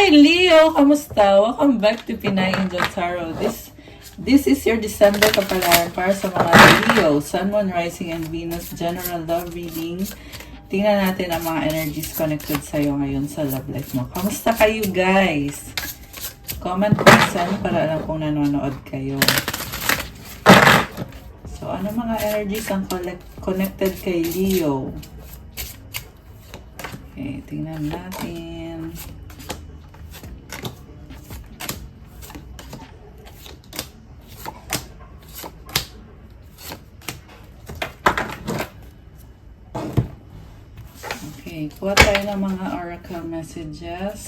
Hi Leo! Kamusta? Welcome back to Pinay Angel Tarot. This is your December kapalaran para sa mga Leo, Sun, Moon, Rising, and Venus General Love Reading. Tingnan natin ang mga energies connected sa'yo ngayon sa love life mo. Kamusta kayo guys? Comment person para alam kung nanonood kayo. So, ano mga energies ang connected kay Leo? Okay, tingnan natin. Okay, kuha tayo ng mga oracle messages.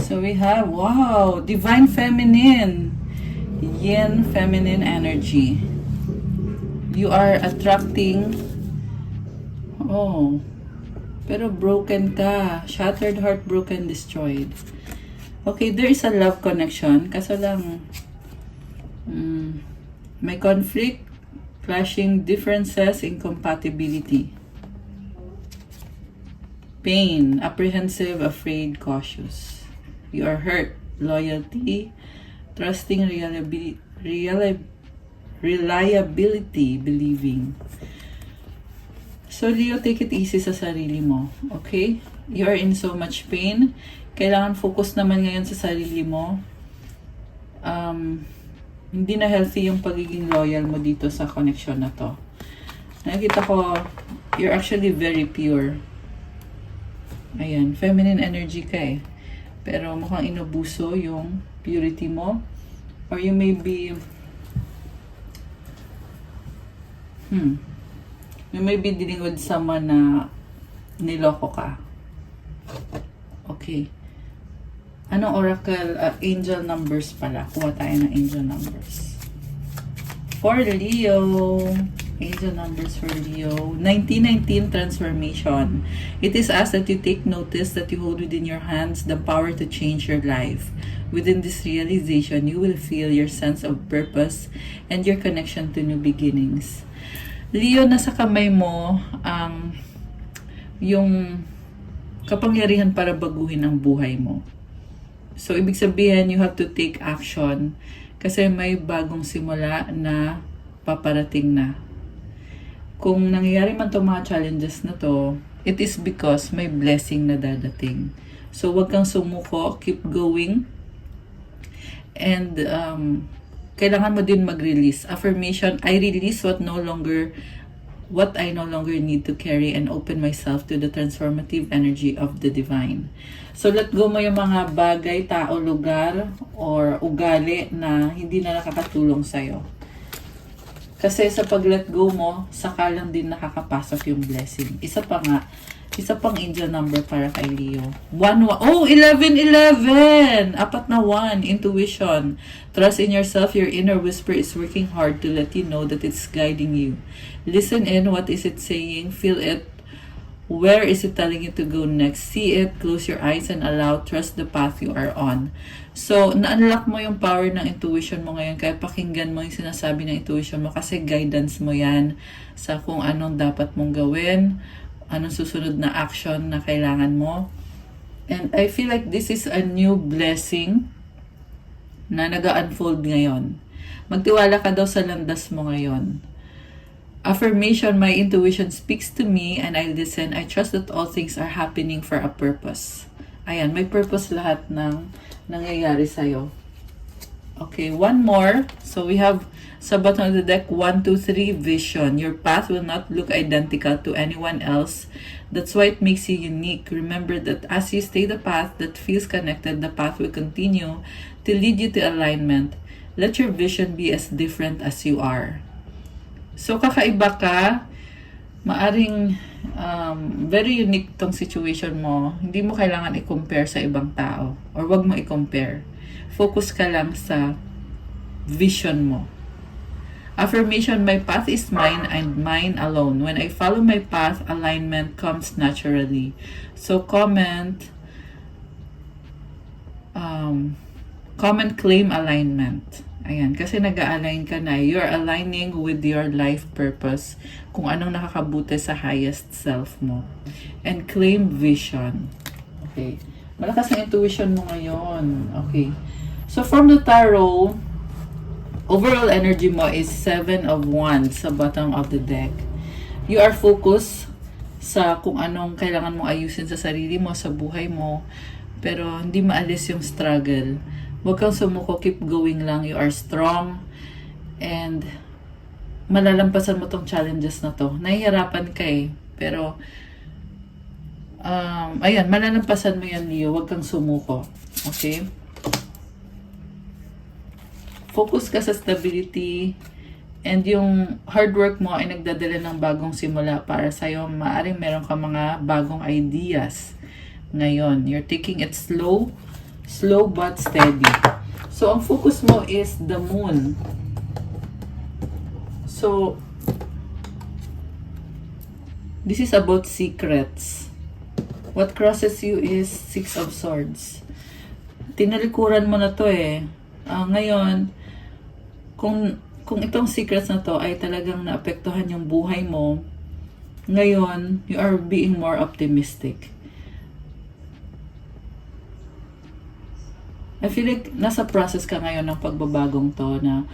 So we have, wow, Divine Feminine. Yin Feminine energy. You are attracting, pero broken ka. Shattered, heartbroken, destroyed. Okay, there is a love connection. Kaso lang, may conflict, clashing differences, incompatibility. Pain, apprehensive, afraid, cautious. You are hurt, loyalty, trusting, reliability, believing. So, Leo, take it easy sa sarili mo. Okay? You are in so much pain. Kailangan focus naman ngayon sa sarili mo. Hindi na healthy yung pagiging loyal mo dito sa connection na to. Nakikita ko, you're actually very pure. Ayan, feminine energy ka eh. Pero mukhang inubuso yung purity mo. Or you may be... You may be dealing with someone na niloko ka. Okay. Anong oracle? Angel numbers pala. Kuha tayo ng angel numbers. For Leo, angel numbers for Leo. 1919 transformation. It is asked that you take notice that you hold within your hands the power to change your life. Within this realization, you will feel your sense of purpose and your connection to new beginnings. Leo, nasa kamay mo ang yung kapangyarihan para baguhin ang buhay mo. So, ibig sabihin, you have to take action kasi may bagong simula na paparating na. Kung nangyayari man itong mga challenges na to, it is because may blessing na dadating. So, wag kang sumuko, keep going. And, kailangan mo din mag-release. Affirmation, I release what I no longer need to carry and open myself to the transformative energy of the divine. So, let go mo yung mga bagay, tao, lugar, or ugali na hindi na nakakatulong sa'yo. Kasi sa pag-let go mo, saka lang din nakakapasok yung blessing. Isa pang angel number para kay Leo. 1111! Apat na 1. Intuition. Trust in yourself. Your inner whisper is working hard to let you know that it's guiding you. Listen in. What is it saying? Feel it. Where is it telling you to go next? See it. Close your eyes and allow. Trust the path you are on. So, na-unlock mo yung power ng intuition mo ngayon. Kaya pakinggan mo yung sinasabi ng intuition mo kasi guidance mo yan sa kung anong dapat mong gawin, anong susunod na action na kailangan mo. And I feel like this is a new blessing na nag-unfold ngayon. Magtiwala ka daw sa landas mo ngayon. Affirmation, my intuition speaks to me and I listen. I trust that all things are happening for a purpose. Ayan, may purpose lahat ng nangyayari sa'yo. Okay, one more. So we have sa bottom of the deck, 1, 2, 3, vision. Your path will not look identical to anyone else. That's why it makes you unique. Remember that as you stay the path that feels connected, the path will continue to lead you to alignment. Let your vision be as different as you are. So kakaiba ka, maaring very unique tong situation mo. Hindi mo kailangan i-compare sa ibang tao or wag mo i-compare. Focus ka lang sa vision mo. Affirmation, my path is mine and mine alone. When I follow my path, alignment comes naturally. So comment, claim alignment. Ayan, kasi nag-a-align ka na. You're aligning with your life purpose, kung anong nakakabuti sa highest self mo. And claim vision. Okay. Malakas ang intuition mo ngayon. Okay. So from the tarot, overall energy mo is 7 of Wands sa bottom of the deck. You are focused sa kung anong kailangan mong ayusin sa sarili mo, sa buhay mo, pero hindi maalis yung struggle. Huwag kang sumuko, keep going lang. You are strong and malalampasan mo tong challenges na to. Nahihirapan ka eh, pero ayan, malalampasan mo yan, Leo. Huwag kang sumuko. Okay? Focus ka sa stability, and yung hard work mo ay nagdadala ng bagong simula para sa'yo. Maaring meron ka mga bagong ideas ngayon. You're taking it slow but steady. So, ang focus mo is the moon. So, this is about secrets. What crosses you is 6 of Swords. Tinalikuran mo na to eh. Ngayon, kung itong secrets na to ay talagang naapektuhan yung buhay mo, ngayon, you are being more optimistic. I feel like nasa process ka ngayon ng pagbabagong to na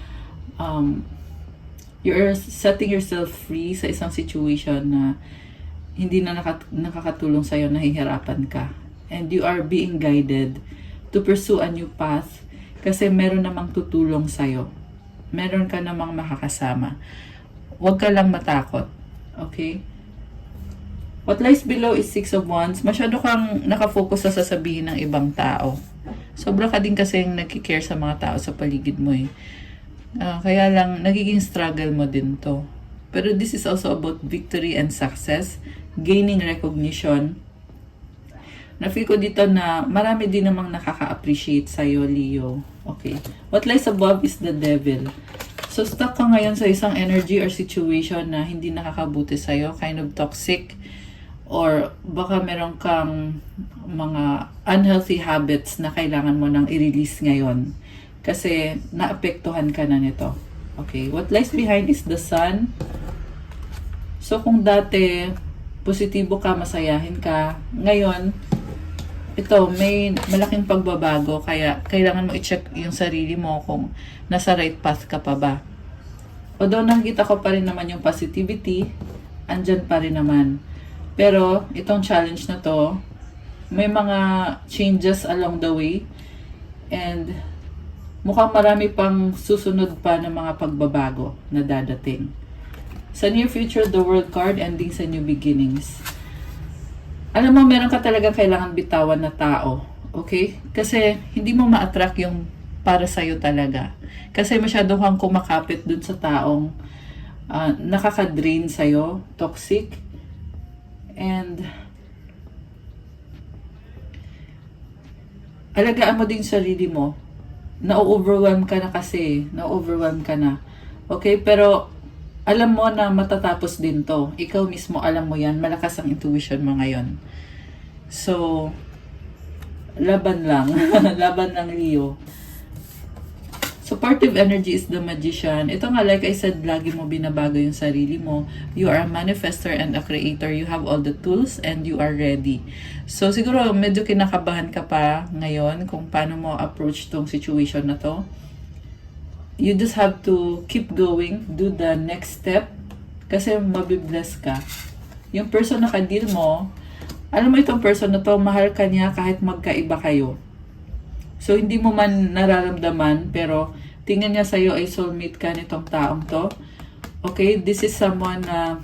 you're setting yourself free sa isang situation na hindi na nakakatulong sa'yo, nahihirapan ka. And you are being guided to pursue a new path kasi meron namang tutulong sa'yo. Meron ka namang makakasama. Huwag ka lang matakot. Okay? What lies below is 6 of Wands. Masyado kang nakafocus sa sasabihin ng ibang tao. Sobra ka din kasing nagkikare sa mga tao sa paligid mo eh. Kaya lang, nagiging struggle mo din to. Pero this is also about victory and success. Gaining recognition. Na-feel ko dito na marami din namang nakaka-appreciate sa'yo, Leo. Okay. What lies above is the devil. So, stuck ka ngayon sa isang energy or situation na hindi nakakabuti sa'yo. Kind of toxic. Or baka meron kang mga unhealthy habits na kailangan mo nang i-release ngayon. Kasi naapektuhan ka na nito. Okay. What lies behind is the sun. So, kung dati positibo ka, masayahin ka, ngayon, ito, may malaking pagbabago, kaya kailangan mo i-check yung sarili mo kung nasa right path ka pa ba. Although nakikita ko pa rin naman yung positivity, andyan pa rin naman. Pero, itong challenge na to, may mga changes along the way, and mukhang marami pang susunod pa ng mga pagbabago na dadating. Sa near future, the World card, ending sa new beginnings. Alam mo, meron ka talaga kailangan bitawan na tao. Okay? Kasi hindi mo ma-attract yung para sa'yo talaga. Kasi masyado kang kumakapit dun sa taong nakaka-drain sa'yo, toxic. And alagaan mo din sarili mo. Na-overwhelm ka na kasi. Na-overwhelm ka na. Okay? Pero alam mo na matatapos din to. Ikaw mismo alam mo yan. Malakas ang intuition mo ngayon. So, laban lang. Laban lang, Leo. Supportive energy is the Magician. Ito nga, like I said, lagi mo binabago yung sarili mo. You are a manifester and a creator. You have all the tools and you are ready. So, siguro medyo kinakabahan ka pa ngayon kung paano mo approach tong situation na to. You just have to keep going, do the next step, kasi mabibless ka. Yung person na ka-deal mo, alam mo itong person na to, mahal ka niya kahit magkaiba kayo. So, hindi mo man nararamdaman, pero tingnan niya sa'yo ay soulmate ka nitong taong to. Okay, this is someone na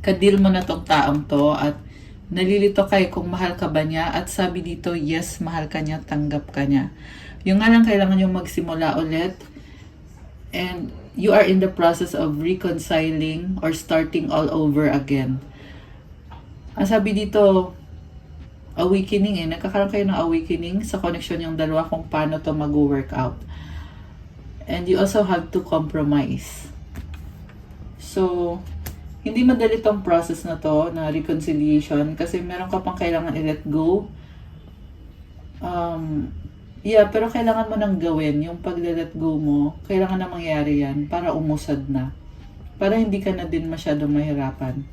ka-deal mo na tong taong to, at nalilito kayo kung mahal ka ba niya, at sabi dito, yes, mahal ka niya, tanggap ka niya. Yung nga lang kailangan yung magsimula ulit, and you are in the process of reconciling or starting all over again. Ang sabi dito, awakening eh. Nagkakaroon kayo ng awakening sa connection yung dalawa kung paano to mag-work out. And you also have to compromise. So, hindi madali tong process na to, na reconciliation, kasi meron ka pang kailangan i-let go. Yeah, pero kailangan mo nang gawin yung pag-let go mo. Kailangan na mangyari yan para umusad na. Para hindi ka na din masyadong mahirapan.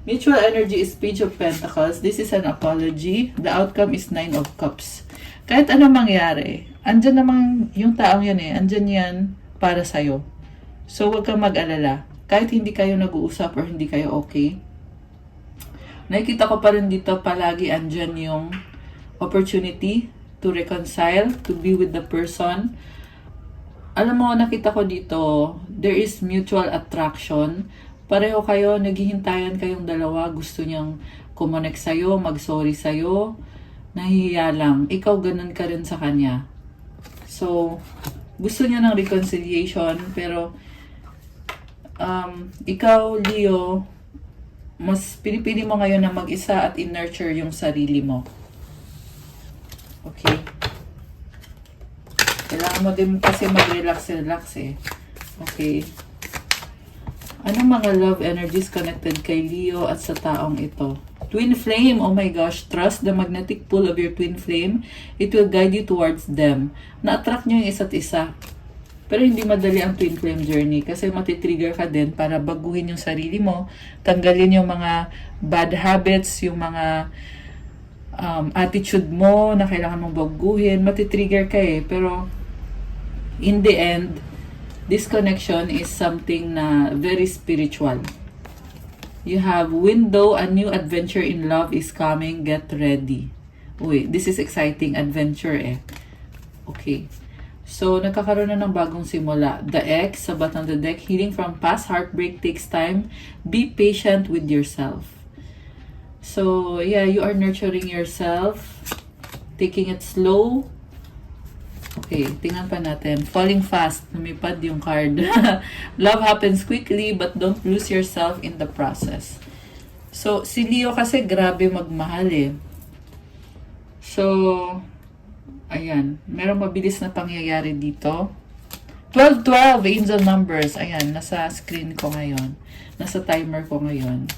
Mutual energy is Page of Pentacles. This is an apology. The outcome is Nine of Cups. Kahit anong mangyari, andyan namang yung taong yan andyan yan para sa'yo. So, huwag kang mag-alala. Kahit hindi kayo nag-uusap or hindi kayo okay, nakikita ko pa rin dito palagi andyan yung opportunity to reconcile, to be with the person. Alam mo, nakita ko dito, there is mutual attraction. Pareho kayo, naghihintayan kayong dalawa, gusto niyang kumonek sa'yo, mag-sorry sa'yo, nahihiya lang. Ikaw ganun ka rin sa kanya. So, gusto niya ng reconciliation, pero ikaw, Leo, mas pinipili mo ngayon na mag-isa at in-nurture yung sarili mo. Okay? Kailangan mo din kasi mag-relax Okay? Anong mga love energies connected kay Leo at sa taong ito? Twin flame, oh my gosh, trust the magnetic pull of your twin flame. It will guide you towards them. Na-attract nyo yung isa't isa. Pero hindi madali ang twin flame journey kasi matitrigger ka din para baguhin yung sarili mo, tanggalin yung mga bad habits, yung mga attitude mo na kailangan mong baguhin, matitrigger ka pero in the end, this connection is something na very spiritual. You have window, a new adventure in love is coming, get ready. Uy, this is exciting adventure Okay. So, nagkakaroon na ng bagong simula. The X, sa bottom of the deck, healing from past heartbreak takes time. Be patient with yourself. So, yeah, you are nurturing yourself. Taking it slow. Okay, tingnan pa natin. Falling fast. Lumipad yung card. Love happens quickly, but don't lose yourself in the process. So, si Leo kasi grabe magmahal So, ayan, merong mabilis na pangyayari dito. 12-12, angel numbers. Ayan, nasa screen ko ngayon. Nasa timer ko ngayon.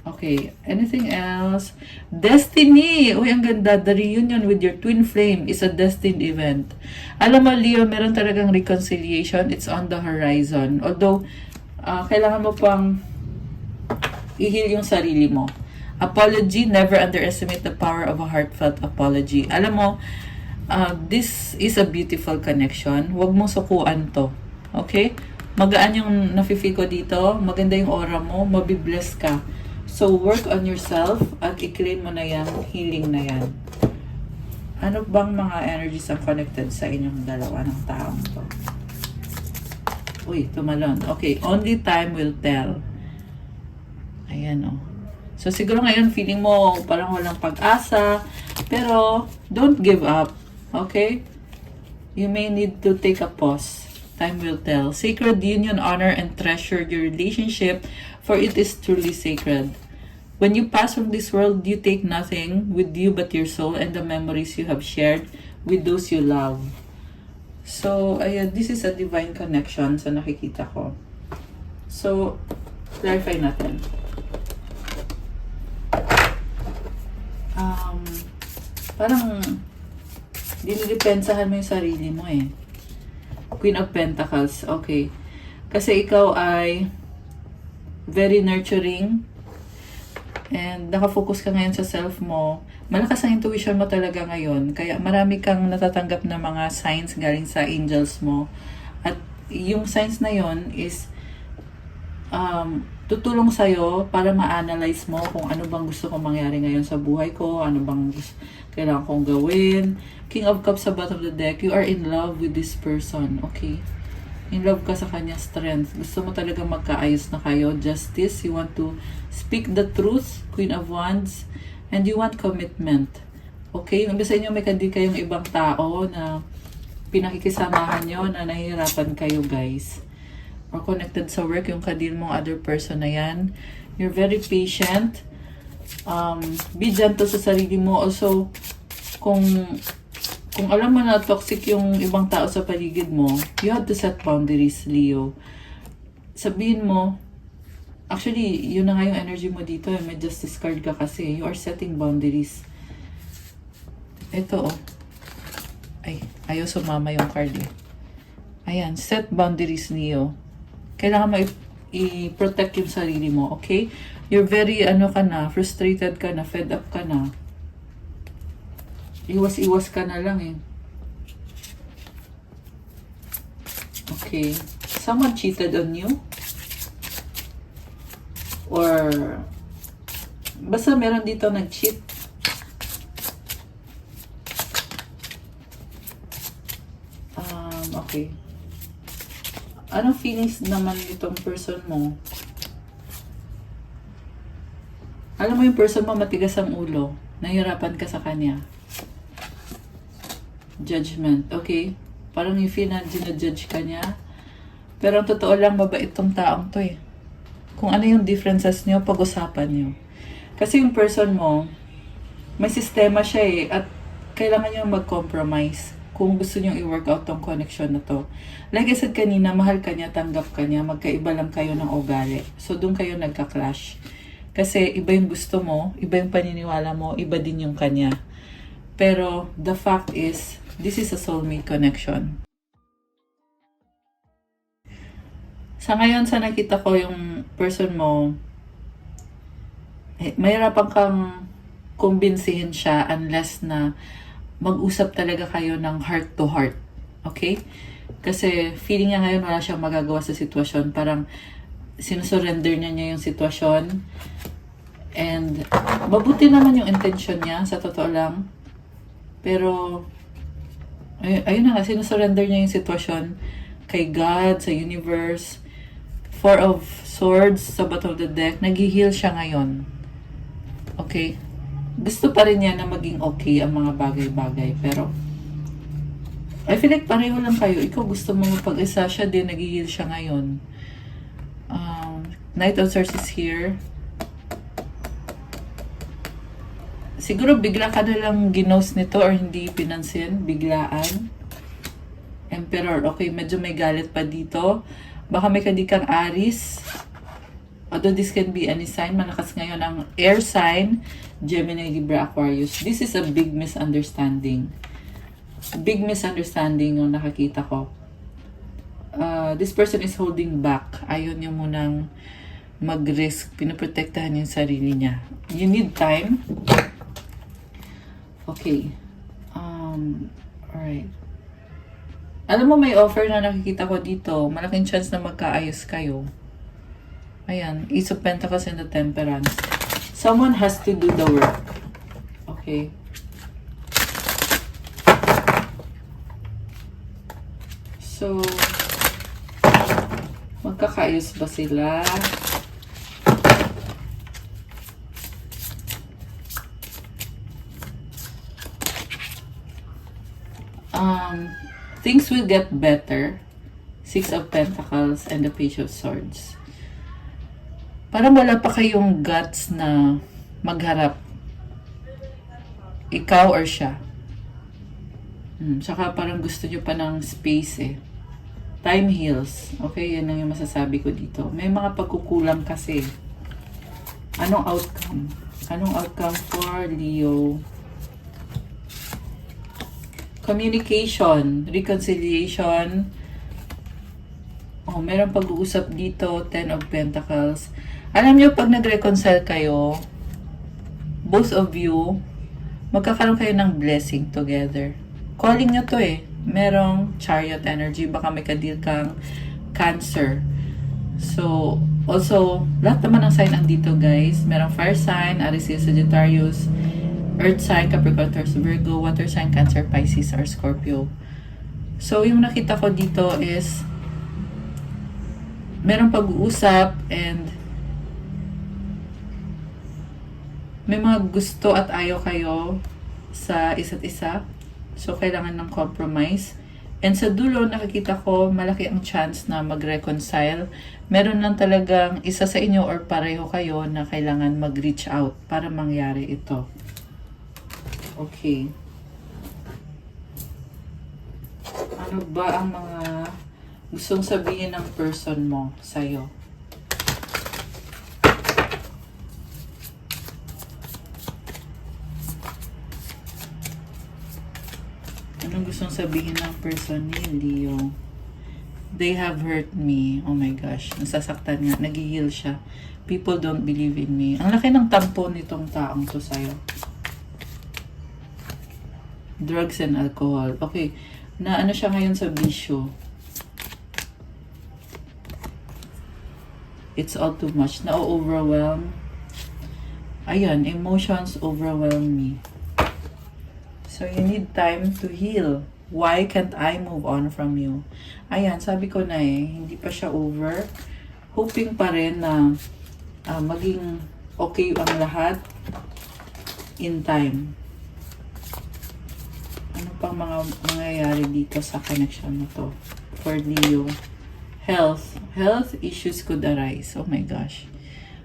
Okay, anything else? Destiny! Uy, ang ganda. The reunion with your twin flame is a destined event. Alam mo, Leo, meron talagang reconciliation. It's on the horizon. Although, kailangan mo pang i-heal yung sarili mo. Apology, never underestimate the power of a heartfelt apology. Alam mo, this is a beautiful connection. Huwag mong sukuan to. Okay? Magaan yung nafe-feel ko dito. Maganda yung aura mo. Mabibless ka. So, work on yourself at i-claim mo na yan, healing na yan. Ano bang mga energies ang connected sa inyong dalawa ng taong to? Uy, tumalon. Okay, only time will tell. Ayan So, siguro ngayon feeling mo parang walang pag-asa. Pero, don't give up. Okay? You may need to take a pause. Time will tell. Sacred union, honor, and treasure your relationship, for it is truly sacred. When you pass from this world, you take nothing with you but your soul and the memories you have shared with those you love. So, ayan, this is a divine connection sa nakikita ko. So, clarify natin. Parang dinidepensahan mo yung sarili mo Queen of Pentacles, okay. Kasi ikaw ay very nurturing and nakafocus ka ngayon sa self mo. Malakas ang intuition mo talaga ngayon. Kaya marami kang natatanggap na mga signs galing sa angels mo. At yung signs na yon is tutulong sa'yo para ma-analyze mo kung ano bang gusto kong mangyari ngayon sa buhay ko, ano bang kailangan kong gawin. King of Cups sa bottom of the deck, you are in love with this person, okay? In love ka sa kanya strength. Gusto mo talaga magkaayos na kayo. Justice, you want to speak the truth, Queen of Wands, and you want commitment. Okay? Yung sa inyo may kandi kayong ibang tao na pinakikisamahan nyo na nahihirapan kayo, guys. Or connected sa work, yung kadil mong other person na yan. You're very patient. Be gentle sa sarili mo. Also, kung alam mo na toxic yung ibang tao sa paligid mo, you have to set boundaries, Leo. Sabihin mo, actually, yun na nga yung energy mo dito. May justice card ka kasi. You are setting boundaries. Ito, Ay, ayaw sumama yung card eh. Ayan, set boundaries, Leo. Kailangan mo i-protect yung sarili mo, okay? You're very, frustrated ka na, fed up ka na. Iwas-iwas ka na lang eh. Okay. Someone cheated on you? Or, basta meron dito nag-cheat. Okay. Anong feelings naman itong person mo? Alam mo yung person mo matigas ang ulo. Nahirapan ka sa kanya. Judgment. Okay. Parang yung feel na ginajudge ka niya. Pero ang totoo lang, mabait tong taong to eh. Kung ano yung differences niyo, pag-usapan niyo. Kasi yung person mo, may sistema siya eh. At kailangan niyo mag-compromise kung gusto niyo i-work out tong connection na to. Like I said kanina, mahal ka niya, tanggap ka niya, magkaiba lang kayo ng ugali. So, doon kayo nagka-clash. Kasi iba yung gusto mo, iba yung paniniwala mo, iba din yung kanya. Pero, the fact is, this is a soulmate connection. Sa ngayon, sa nakita ko yung person mo, mahirapan kang kumbinsihin siya unless na mag-usap talaga kayo ng heart to heart. Okay? Kasi feeling niya ngayon wala siyang magagawa sa sitwasyon. Parang sinusurrender niya yung sitwasyon. And mabuti naman yung intention niya, sa totoo lang. Pero ayun na nga, sinusurrender niya yung sitwasyon kay God, sa universe. Four of Swords sa bottom of the deck. Nag-heal siya ngayon. Okay? Gusto pa rin niya na maging okay ang mga bagay-bagay. Pero, I feel like pareho lang kayo. Ikaw gusto mo mapag-isa, siya din, nag-heal siya ngayon. Knight of Swords is here. Siguro bigla ka na lang ginos nito or hindi pinansin. Biglaan. Emperor. Okay, medyo may galit pa dito. Baka may kadikang Aries. Although this can be any sign, malakas ngayon ang air sign, Gemini, Libra, Aquarius. This is a big misunderstanding. Big misunderstanding yung nakakita ko. This person is holding back. Ayaw niya munang mag-risk. Pinoprotektahan yung sarili niya. You need time. Okay. Alright. Alam mo, may offer na nakikita ko dito. Malaking chance na magkaayos kayo. Ayan, Ace of Pentacles and the Temperance. Someone has to do the work. Okay. So, magkakaayos ba sila? Things will get better. Six of Pentacles and the Page of Swords. Parang wala pa kayong guts na magharap. Ikaw or siya. Saka parang gusto nyo pa ng space eh. Time heals. Okay, yan lang yung masasabi ko dito. May mga pagkukulang kasi. Anong outcome? Anong outcome for Leo? Communication, reconciliation. Meron pag-uusap dito, Ten of Pentacles. Alam nyo, pag nag-reconcile kayo, both of you, magkakaroon kayo ng blessing together. Calling nyo to eh. Merong Chariot energy. Baka may kadil kang Cancer. So, also, lahat naman ng sign andito guys. Merong Fire sign, Aries, Sagittarius, Earth sign, Capricorn, Taurus, Virgo, Water sign, Cancer, Pisces, or Scorpio. So, yung nakita ko dito is merong pag-uusap and may mga gusto at ayaw kayo sa isa't isa. So, kailangan ng compromise. And sa dulo, nakikita ko malaki ang chance na mag-reconcile. Meron lang talagang isa sa inyo or pareho kayo na kailangan mag-reach out para mangyari ito. Okay. Ano ba ang mga gustong sabihin ng person mo sa'yo? Ano Anong gustong sabihin ng person ni Leo? They have hurt me. Oh my gosh. Nasasaktan nga. Nag-heal siya. People don't believe in me. Ang laki ng tampo nitong taong to sa'yo. Drugs and alcohol. Okay. Na ano siya ngayon sa bisyo? It's all too much. Na-overwhelm. Ayan. Emotions overwhelm me. So, you need time to heal. Why can't I move on from you? Ayan, sabi ko na hindi pa siya over. Hoping pa rin na maging okay ang lahat in time. Ano pang mga mangyayari dito sa connection na to? For Leo. Health. Health issues could arise. Oh my gosh.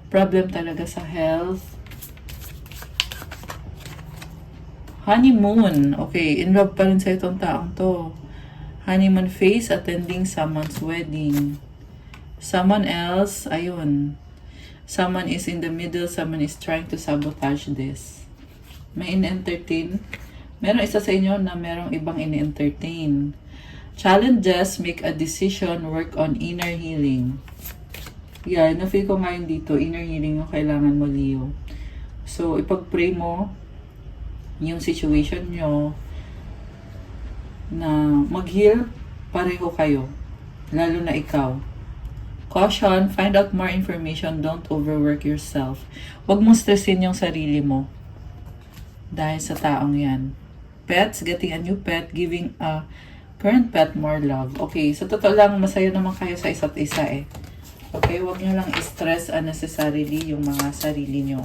Problem talaga sa health. Honeymoon. Okay, in love pa rin sa itong taong to. Honeymoon phase, attending someone's wedding. Someone else, ayun. Someone is in the middle, someone is trying to sabotage this. May in-entertain. Meron isa sa inyo na merong ibang in-entertain. Challenges, make a decision, work on inner healing. Yeah, na-feel ko ngayon dito, inner healing yung kailangan mo, Leo. So, ipag-pray mo yung situation nyo na mag-heal, pareho kayo. Lalo na ikaw. Caution, find out more information, don't overwork yourself. Huwag mo stressin yung sarili mo dahil sa taong yan. Pets, getting a new pet, giving a current pet more love. Okay, sa totoo lang, masaya naman kayo sa isa't isa eh. Okay, huwag nyo lang stress unnecessarily yung mga sarili nyo.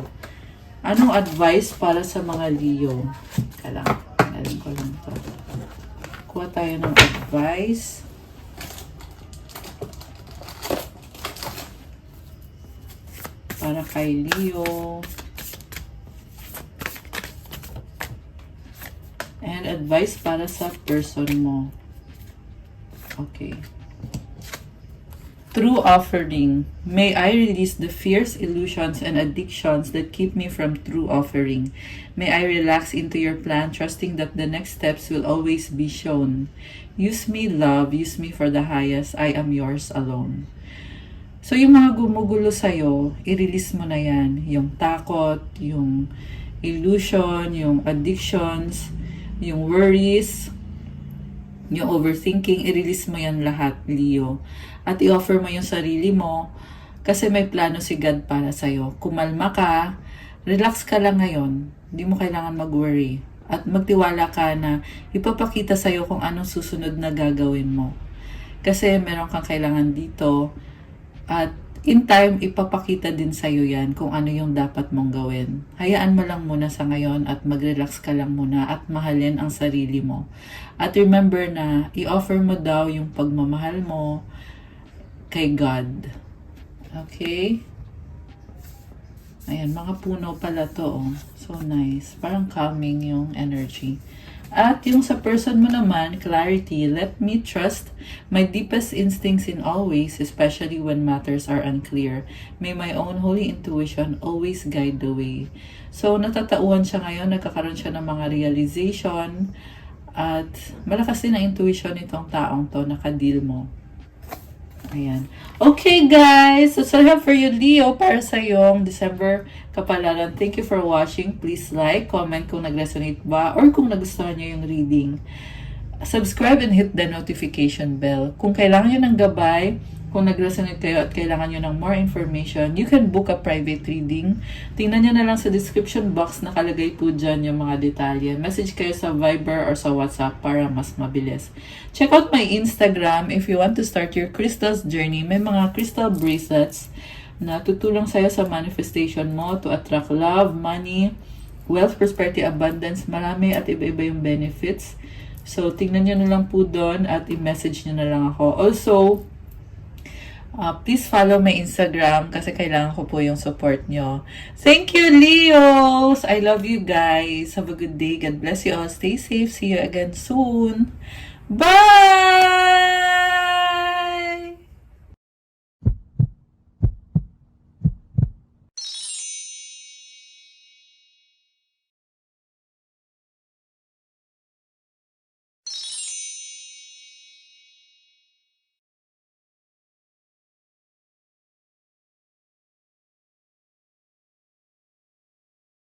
Anong advice para sa mga Leo? Alam ko lang to. Kuha tayo ng advice. Para kay Leo. And advice para sa person mo. Okay. True offering. May I release the fears, illusions, and addictions that keep me from true offering. May I relax into your plan, trusting that the next steps will always be shown. Use me, love. Use me for the highest. I am yours alone. So, yung mga gumugulo sa'yo, i-release mo na yan. Yung takot, yung illusion, yung addictions, yung worries, yung overthinking, i-release mo yan lahat, Leo. At i-offer mo yung sarili mo kasi may plano si God para sa'yo. Kumalma ka, relax ka lang ngayon. Hindi mo kailangan mag-worry. At magtiwala ka na ipapakita sa'yo kung anong susunod na gagawin mo. Kasi meron kang kailangan dito at in time, ipapakita din sa'yo yan kung ano yung dapat mong gawin. Hayaan mo lang muna sa ngayon at mag-relax ka lang muna at mahalin ang sarili mo. At remember na i-offer mo daw yung pagmamahal mo kay God. Okay? Ayan, mga puno pala to. Oh. So nice. Parang calming yung energy. At yung sa person mo naman, clarity, let me trust my deepest instincts in all ways, especially when matters are unclear. May my own holy intuition always guide the way. So, natatauhan siya ngayon, nagkakaroon siya ng mga realization, at malakas din ang intuition nitong taong to, nakadeal mo. Ayan. Okay, guys. That's all I have for you, Leo, para sa yung December kapalaran. Thank you for watching. Please like, comment kung nag-resonate ba or kung nagustuhan nyo yung reading. Subscribe and hit the notification bell. Kung kailangan nyo ng gabay, kung nag-resonate kayo at kailangan nyo ng more information, you can book a private reading. Tingnan nyo na lang sa description box, nakalagay po dyan yung mga detalye. Message kayo sa Viber or sa WhatsApp para mas mabilis. Check out my Instagram if you want to start your crystals journey. May mga crystal bracelets na tutulong sa'yo sa manifestation mo to attract love, money, wealth, prosperity, abundance. Marami at iba-iba yung benefits. So, tingnan nyo na lang po doon at i-message nyo na lang ako. Also, please follow my Instagram kasi kailangan ko po yung support nyo. Thank you, Leos! I love you guys. Have a good day. God bless you all. Stay safe. See you again soon. Bye!